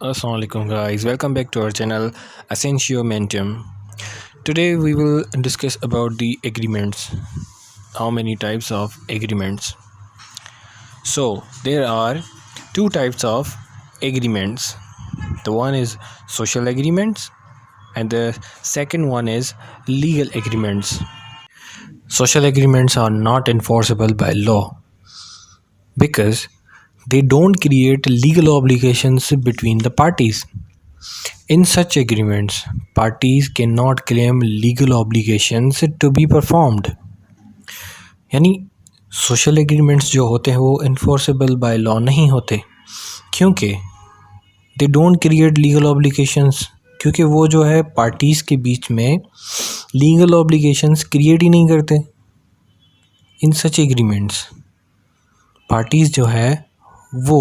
Assalamualaikum guys, welcome back to our channel Ascensio Mentum. Today we will discuss about the agreements. How many types of agreements? So there are two types of agreements. The one is social agreements and the second one is legal agreements. Social agreements are not enforceable by law because they don't create legal obligations between the parties. In such agreements, parties cannot claim legal obligations to be performed. यानी social agreements जो होते हैं वो enforceable by law नहीं होते क्योंकि they don't create legal obligations, क्योंकि वो जो है पार्टीज़ के बीच में लीगल ऑब्लिगेशंस क्रिएट ही नहीं करते. इन सच एग्रीमेंट्स पार्टीज़ जो है वो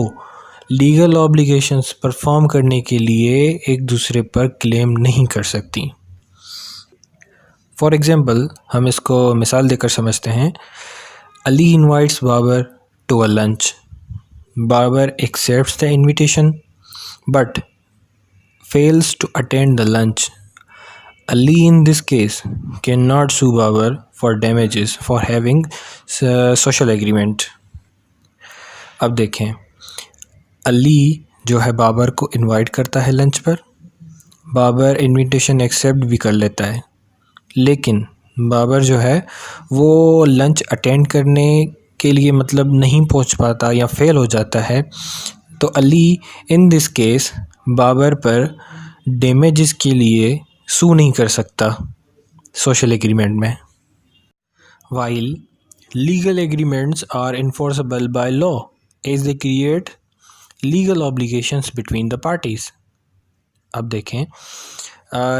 लीगल ऑब्लिगेशंस परफॉर्म करने के लिए एक दूसरे पर क्लेम नहीं कर सकती. फॉर एग्ज़ाम्पल हम इसको मिसाल देकर समझते हैं. Ali invites Babar to a lunch. Babar accepts the invitation but fails to attend the lunch. Ali in this case can not sue Babar for damages for having social agreement. अब देखें, अली जो है बाबर को इनवाइट करता है लंच पर. बाबर इनविटेशन एक्सेप्ट भी कर लेता है, लेकिन बाबर जो है वो लंच अटेंड करने के लिए मतलब नहीं पहुंच पाता या फेल हो जाता है. तो Ali in this case Babar पर डैमेजेस के लिए सू नहीं कर सकता सोशल एग्रीमेंट में. While legal agreements are enforceable by law as they create legal obligations between the parties. अब देखें,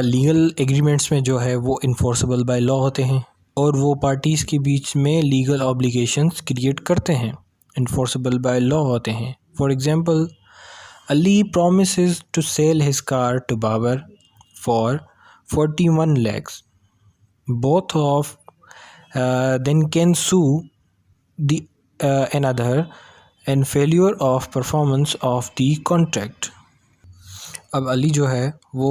लीगल एग्रीमेंट्स में जो है वो इन्फोर्सेबल बाय लॉ होते हैं और वो पार्टीज़ के बीच में लीगल ऑब्लिगेशंस क्रिएट करते हैं, इन्फोर्सेबल बाय लॉ होते हैं. For example, Ali promises to sell his car to Babar for 41 lakhs. Both of then can sue the another and failure of performance of the contract. अब अली जो है वो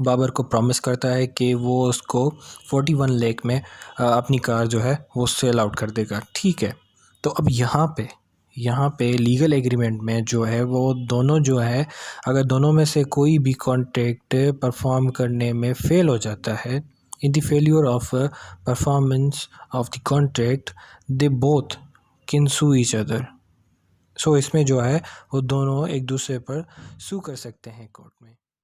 बाबर को प्रॉमिस करता है कि वो उसको 41 लाख में अपनी कार जो है वो सेल आउट कर देगा. ठीक है, तो अब यहाँ पे लीगल एग्रीमेंट में जो है वो दोनों जो है, अगर दोनों में से कोई भी कॉन्ट्रैक्ट परफॉर्म करने में फ़ेल हो जाता है, in the failure of performance of the contract, they both can sue each other. So इसमें जो है वो दोनों एक दूसरे पर सू कर सकते हैं कोर्ट में.